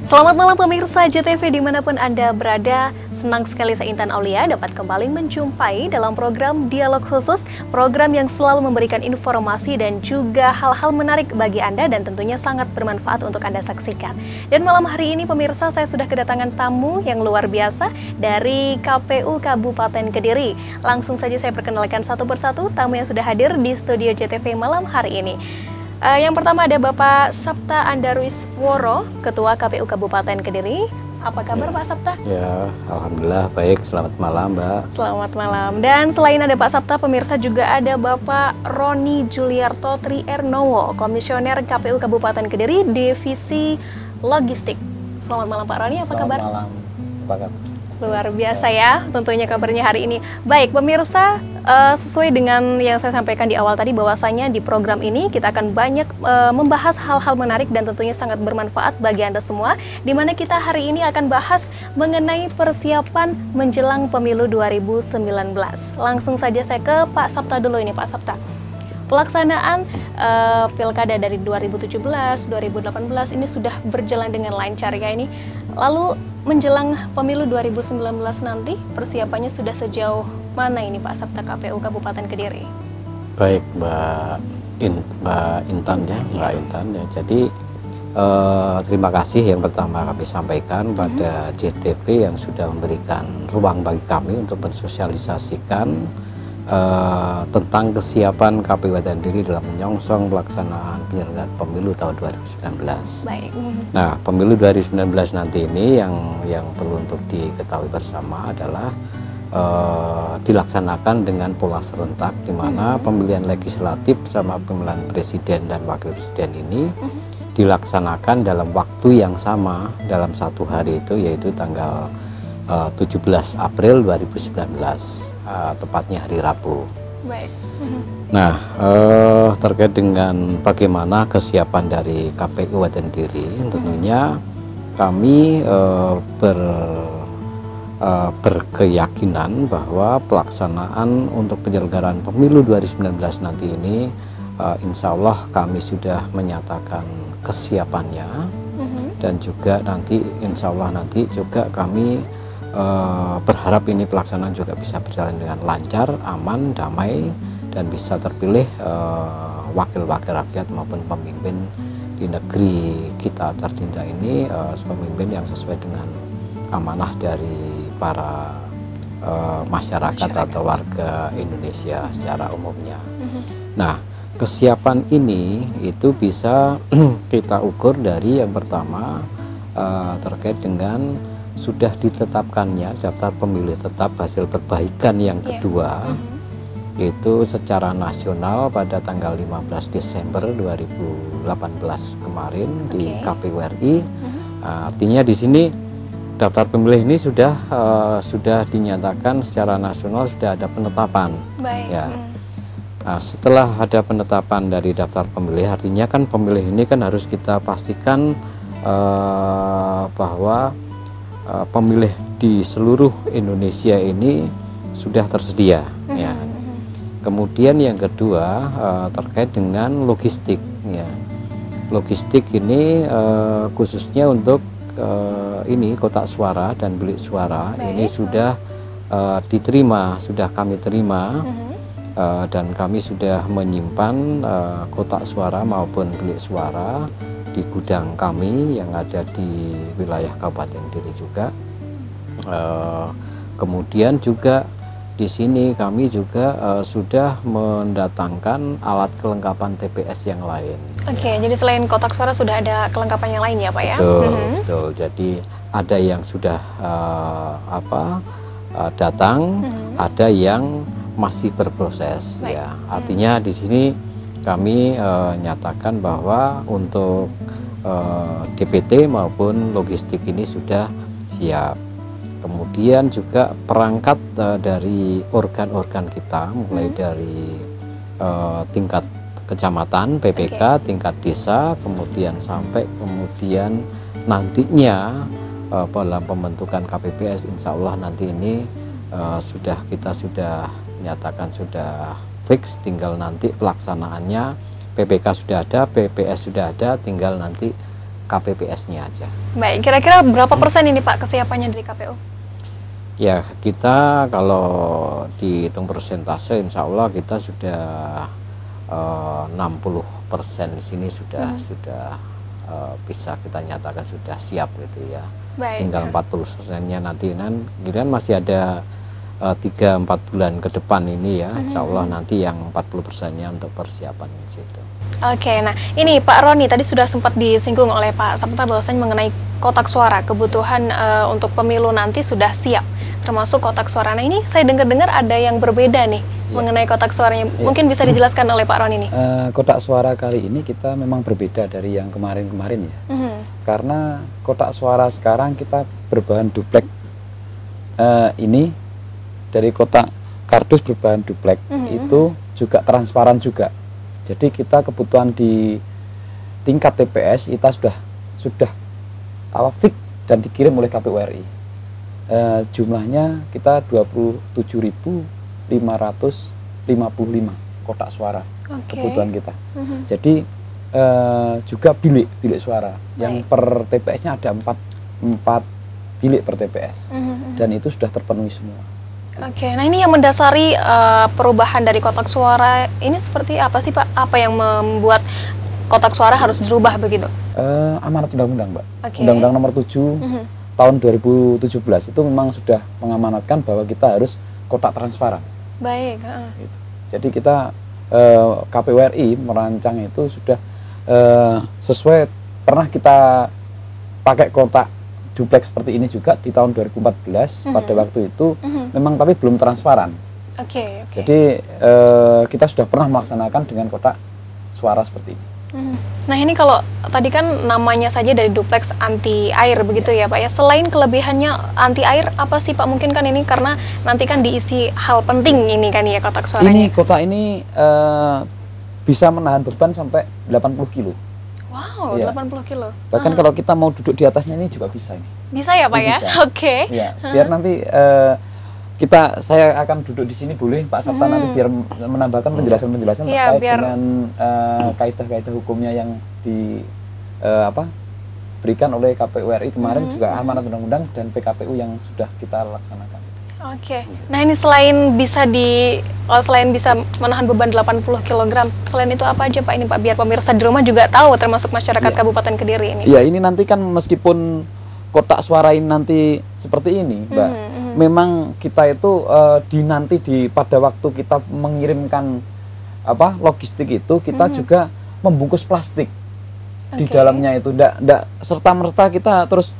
Selamat malam pemirsa JTV dimanapun Anda berada. Senang sekali saya Intan Aulia dapat kembali menjumpai dalam program Dialog Khusus, program yang selalu memberikan informasi dan juga hal-hal menarik bagi Anda dan tentunya sangat bermanfaat untuk Anda saksikan. Dan malam hari ini pemirsa, saya sudah kedatangan tamu yang luar biasa dari KPU Kabupaten Kediri. Langsung saja saya perkenalkan satu persatu tamu yang sudah hadir di studio JTV malam hari ini. Yang pertama ada Bapak Sapta Andarwisworo, Ketua KPU Kabupaten Kediri. Apa kabar Pak Sapta? Ya, alhamdulillah baik. Selamat malam, Mbak. Selamat malam. Dan selain ada Pak Sapta, pemirsa juga ada Bapak Roni Juliarto Triernowo, Komisioner KPU Kabupaten Kediri, Divisi Logistik. Selamat malam Pak Roni, apa kabar? Selamat malam. Apa kabar? Luar biasa ya, tentunya kabarnya hari ini. Baik, pemirsa, sesuai dengan yang saya sampaikan di awal tadi, bahwasanya di program ini kita akan banyak membahas hal-hal menarik dan tentunya sangat bermanfaat bagi Anda semua, di mana kita hari ini akan bahas mengenai persiapan menjelang pemilu 2019. Langsung saja saya ke Pak Sapta dulu ini, Pak Sapta. Pelaksanaan pilkada dari 2017, 2018 ini sudah berjalan dengan lancar ya ini. Lalu menjelang pemilu 2019 nanti, persiapannya sudah sejauh mana ini Pak Sapta KPU Kabupaten Kediri? Baik, Mbak Intan ya, Mbak Intan ya. Jadi terima kasih yang pertama kami sampaikan pada JTV yang sudah memberikan ruang bagi kami untuk mensosialisasikan tentang kesiapan KPU Kabupaten Kediri dalam menyongsong pelaksanaan penyelenggaraan pemilu tahun 2019. Baik. Nah, pemilu 2019 nanti ini yang perlu untuk diketahui bersama adalah dilaksanakan dengan pola serentak, di mana pemilihan legislatif sama pemilihan presiden dan wakil presiden ini dilaksanakan dalam waktu yang sama dalam satu hari itu, yaitu tanggal 17 April 2019. Tepatnya hari Rabu. Baik. Nah, terkait dengan bagaimana kesiapan dari KPU Kabupaten Kediri, tentunya kami berkeyakinan bahwa pelaksanaan untuk penyelenggaraan pemilu 2019 nanti ini, insya Allah kami sudah menyatakan kesiapannya, dan juga nanti insya Allah nanti juga kami berharap ini pelaksanaan juga bisa berjalan dengan lancar, aman, damai, dan bisa terpilih wakil-wakil rakyat maupun pemimpin di negeri kita tercinta ini, pemimpin yang sesuai dengan amanah dari para masyarakat atau warga Indonesia secara umumnya. Nah, kesiapan ini itu bisa kita ukur dari yang pertama terkait dengan sudah ditetapkannya daftar pemilih tetap hasil perbaikan yang kedua, yaitu secara nasional pada tanggal 15 Desember 2018 kemarin di KPU RI. Artinya di sini daftar pemilih ini sudah dinyatakan secara nasional, sudah ada penetapan. Baik. Ya. Nah, setelah ada penetapan dari daftar pemilih, artinya kan pemilih ini kan harus kita pastikan bahwa pemilih di seluruh Indonesia ini sudah tersedia. Ya. Kemudian yang kedua terkait dengan logistik. Ya. Logistik ini khususnya untuk ini kotak suara dan bilik suara. Baik. Ini sudah diterima, sudah kami terima, dan kami sudah menyimpan kotak suara maupun bilik suara di gudang kami yang ada di wilayah Kabupaten Kediri juga. Kemudian juga di sini kami juga sudah mendatangkan alat kelengkapan TPS yang lain. Oke, jadi selain kotak suara sudah ada kelengkapan yang lain ya Pak ya? Betul, betul. Jadi ada yang sudah datang, ada yang masih berproses. Baik. Ya. Artinya di sini kami nyatakan bahwa untuk DPT maupun logistik ini sudah siap. Kemudian juga perangkat dari organ-organ kita, mulai dari tingkat kecamatan, PPK, tingkat desa, kemudian sampai kemudian nantinya dalam pembentukan KPPS, insya Allah nanti ini kita sudah nyatakan sudah fix, tinggal nanti pelaksanaannya. PPK sudah ada, PPS sudah ada, tinggal nanti KPPS-nya aja. Baik, kira-kira berapa persen ini Pak kesiapannya dari KPU? Ya, kita kalau dihitung persentase, insya Allah kita sudah 60% di sini sudah bisa kita nyatakan sudah siap gitu ya. Baik. Tinggal 40%-nya nanti kita masih ada 3-4 bulan ke depan ini ya, insya Allah nanti yang 40%-nya untuk persiapan di situ. Oke, nah ini Pak Roni tadi sudah sempat disinggung oleh Pak Sapta bahwasanya mengenai kotak suara, kebutuhan untuk pemilu nanti sudah siap, termasuk kotak suara. Nah ini saya dengar-dengar ada yang berbeda nih mengenai kotak suaranya. Mungkin bisa dijelaskan oleh Pak Roni nih. Kotak suara kali ini kita memang berbeda dari yang kemarin-kemarin ya. Karena kotak suara sekarang kita berbahan duplek. Ini dari kotak kardus berbahan duplek itu juga transparan juga. Jadi kita kebutuhan di tingkat TPS kita sudah fix dan dikirim oleh KPU RI. Jumlahnya kita 27.555 kotak suara kebutuhan kita. Jadi juga bilik suara yang per TPS-nya ada 4 bilik per TPS dan itu sudah terpenuhi semua. Oke, nah ini yang mendasari perubahan dari kotak suara ini seperti apa sih Pak? Apa yang membuat kotak suara harus dirubah begitu? Amanat undang-undang Mbak. Undang-undang nomor 7 tahun 2017 itu memang sudah mengamanatkan bahwa kita harus kotak transparan. Baik. Gitu. Jadi kita KPU RI merancang itu sudah sesuai, pernah kita pakai kotak duplex seperti ini juga di tahun 2014 pada waktu itu memang tapi belum transparan. Oke. Jadi kita sudah pernah melaksanakan dengan kotak suara seperti ini. Nah ini kalau tadi kan namanya saja dari duplex anti air begitu ya Pak ya. Selain kelebihannya anti air apa sih Pak? Mungkin kan ini karena nanti kan diisi hal penting ini kan ya kotak suaranya. Ini kotak ini bisa menahan beban sampai 80 kilo. Wow, ya. 80 kilo. Bahkan kalau kita mau duduk di atasnya ini juga bisa ini. Bisa ya Pak ya? Oke. Ya, biar nanti saya akan duduk di sini boleh Pak Sapta nanti biar menambahkan penjelasan-penjelasan terkait dengan kaidah-kaidah hukumnya yang berikan oleh KPU RI kemarin juga amanat undang-undang dan PKPU yang sudah kita laksanakan. Oke. Nah ini selain bisa menahan beban 80 kg, selain itu apa aja Pak ini Pak? Biar pemirsa di rumah juga tahu termasuk masyarakat Kabupaten Kediri ini. Iya, ini nanti kan meskipun kotak suara ini nanti seperti ini Mbak, memang kita itu pada waktu kita mengirimkan logistik itu kita juga membungkus plastik di dalamnya itu, ndak serta-merta kita terus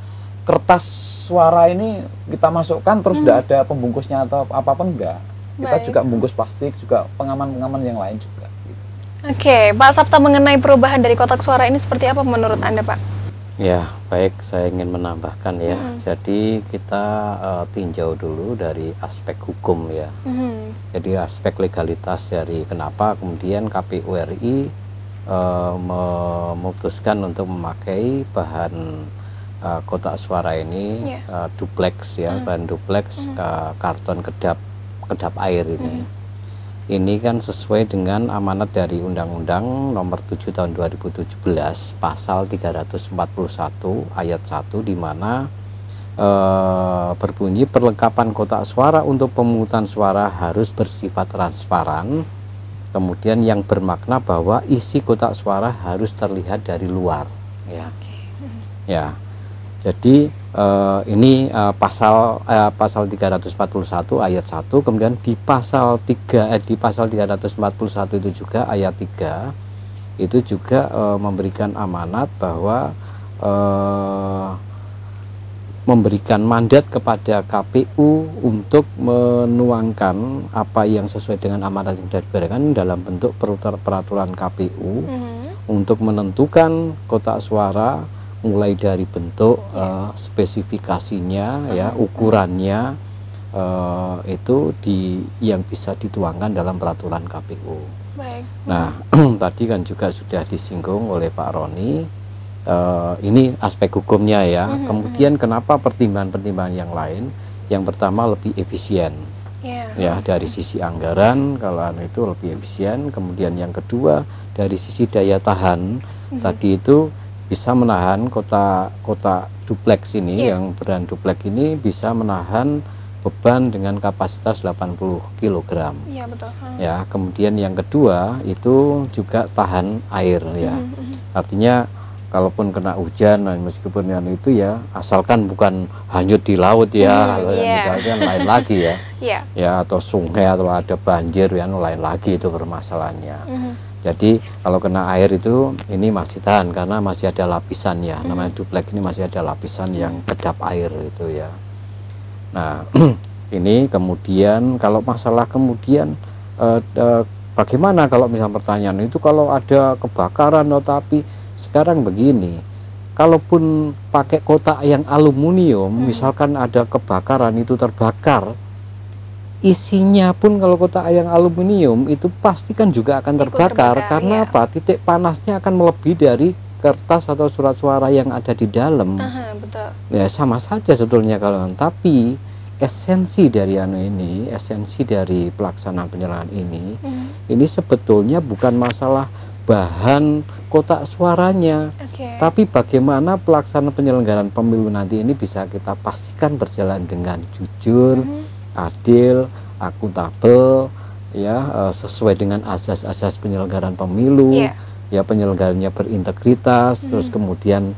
kertas suara ini kita masukkan terus tidak ada pembungkusnya atau apapun enggak. Kita juga membungkus plastik, juga pengaman-pengaman yang lain juga. Gitu. Oke, Pak Sapta mengenai perubahan dari kotak suara ini seperti apa menurut Anda Pak? Ya, baik, saya ingin menambahkan ya. Jadi kita tinjau dulu dari aspek hukum ya. Jadi aspek legalitas dari kenapa kemudian KPU RI memutuskan untuk memakai bahan kotak suara ini duplex ya, bahan duplex karton kedap air ini. Ini kan sesuai dengan amanat dari Undang-Undang Nomor 7 Tahun 2017 Pasal 341 Ayat 1 di mana berbunyi perlengkapan kotak suara untuk pemungutan suara harus bersifat transparan. Kemudian yang bermakna bahwa isi kotak suara harus terlihat dari luar. Ya. Ya. Jadi ini pasal 341 ayat 1, kemudian di pasal 341 itu juga ayat 3 itu juga memberikan amanat bahwa memberikan mandat kepada KPU untuk menuangkan apa yang sesuai dengan amanat yang sudah diberikan dalam bentuk peraturan KPU untuk menentukan kotak suara mulai dari bentuk spesifikasinya ya, ukurannya itu yang bisa dituangkan dalam peraturan KPU. Baik. Nah, tadi kan juga sudah disinggung oleh Pak Roni, ini aspek hukumnya ya. Kemudian kenapa pertimbangan-pertimbangan yang lain? Yang pertama lebih efisien. Ya, dari sisi anggaran kalau itu lebih efisien. Kemudian yang kedua dari sisi daya tahan. Tadi itu bisa menahan kotak duplex ini, yang beran duplex ini bisa menahan beban dengan kapasitas 80 kg. Iya, betul. Ya, kemudian yang kedua itu juga tahan air ya. Artinya kalaupun kena hujan, meskipun yang itu ya, asalkan bukan hanyut di laut ya, kalau yang misalnya lain lagi ya. Ya, atau sungai atau ada banjir ya, lain lagi itu permasalahannya. Jadi kalau kena air itu ini masih tahan karena masih ada lapisan ya. Namanya duplex ini masih ada lapisan yang kedap air itu ya. Nah, ini kemudian kalau masalah kemudian bagaimana kalau misalnya pertanyaan itu kalau ada kebakaran atau api, sekarang begini, kalaupun pakai kotak yang aluminium, misalkan ada kebakaran itu terbakar, isinya pun kalau kotak yang aluminium itu pasti kan juga akan terbakar, karena apa? Titik panasnya akan melebihi dari kertas atau surat suara yang ada di dalam. Betul. Ya sama saja sebetulnya kalau, tapi esensi dari esensi dari pelaksanaan penyelenggaraan ini sebetulnya bukan masalah bahan kotak suaranya, tapi bagaimana pelaksanaan penyelenggaraan pemilu nanti ini bisa kita pastikan berjalan dengan jujur, adil, akuntabel, ya, sesuai dengan asas-asas penyelenggaraan pemilu. Ya, penyelenggaranya berintegritas, terus kemudian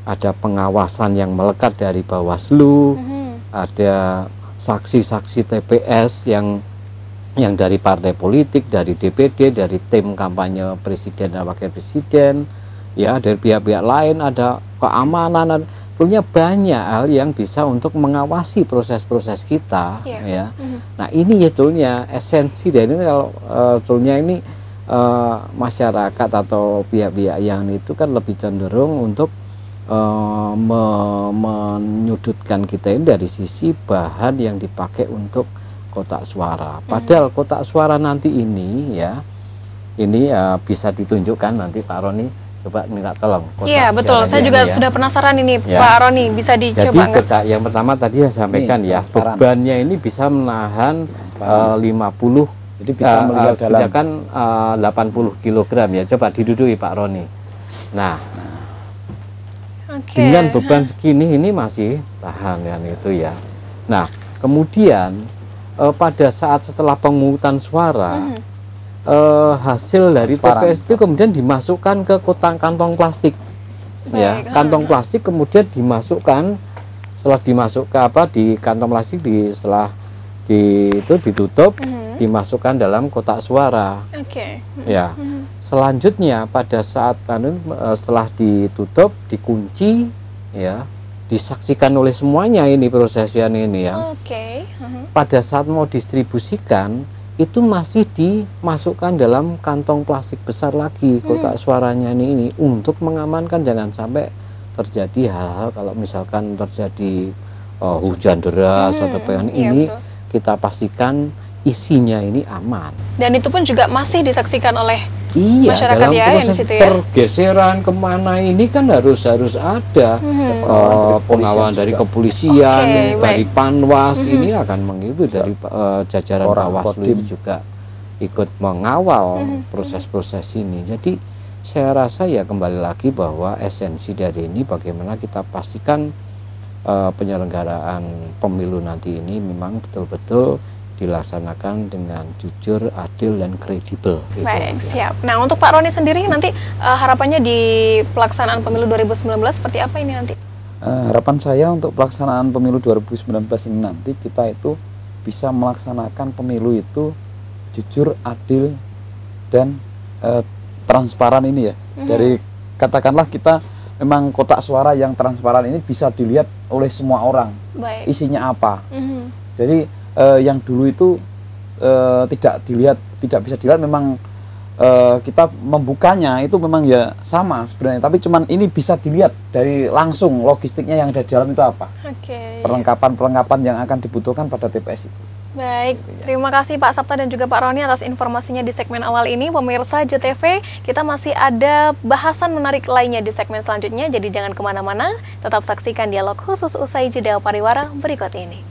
ada pengawasan yang melekat dari Bawaslu, ada saksi-saksi TPS yang dari partai politik, dari DPD, dari tim kampanye presiden dan wakil presiden, ya, dari pihak-pihak lain, ada keamanan, punya banyak hal yang bisa untuk mengawasi proses-proses kita, ya. Nah, ini sebetulnya esensi dari ini. Kalau sebetulnya ini masyarakat atau pihak-pihak yang itu kan lebih cenderung untuk menyudutkan kita ini dari sisi bahan yang dipakai untuk kotak suara. Padahal kotak suara nanti ini ya, ini bisa ditunjukkan nanti Pak Roni, coba minta tolong. Iya, betul. Saya juga sudah penasaran ini, Pak Roni, bisa dicoba. Jadi yang pertama tadi saya sampaikan ya, bebannya ini bisa menahan 50. Jadi bisa melihat dalam 80 kg ya. Coba diduduki Pak Roni. Nah, dengan beban segini ini masih tahan kan itu ya. Nah, kemudian pada saat setelah pemungutan suara, hasil dari TPS itu kemudian dimasukkan ke kotak kantong plastik. Ya, kantong plastik kemudian dimasukkan, setelah dimasuk ke di kantong plastik setelah itu ditutup, dimasukkan dalam kotak suara. Ya. Selanjutnya pada saat setelah ditutup, dikunci, ya, disaksikan oleh semuanya ini prosesnya ini ya. Pada saat mau distribusikan itu masih dimasukkan dalam kantong plastik besar lagi kotak suaranya ini untuk mengamankan jangan sampai terjadi hal-hal kalau misalkan terjadi hujan deras atau ini. Kita pastikan isinya ini aman. Dan itu pun juga masih disaksikan oleh masyarakat ya yang di situ ya. Pergeseran kemana ini kan harus ada pengawalan dari kepolisian, dari Panwas ini akan mengikuti dari jajaran Bawaslu ini juga ikut mengawal proses-proses ini. Jadi saya rasa ya kembali lagi bahwa esensi dari ini bagaimana kita pastikan penyelenggaraan pemilu nanti ini memang betul-betul dilaksanakan dengan jujur, adil, dan kredibel. Baik, siap. Nah, untuk Pak Roni sendiri nanti harapannya di pelaksanaan pemilu 2019 seperti apa ini nanti? Harapan saya untuk pelaksanaan pemilu 2019 ini nanti kita itu bisa melaksanakan pemilu itu jujur, adil, dan transparan ini ya. Dari katakanlah kita memang kotak suara yang transparan ini bisa dilihat oleh semua orang. Isinya apa. Jadi yang dulu itu tidak bisa dilihat, memang kita membukanya itu memang ya sama sebenarnya, tapi cuman ini bisa dilihat dari langsung logistiknya yang ada di dalam itu apa. Perlengkapan yang akan dibutuhkan pada TPS itu. Baik, terima kasih Pak Sapta dan juga Pak Roni atas informasinya di segmen awal ini. Pemirsa JTV, kita masih ada bahasan menarik lainnya di segmen selanjutnya, jadi jangan kemana-mana, tetap saksikan dialog khusus usai jeda pariwara berikut ini.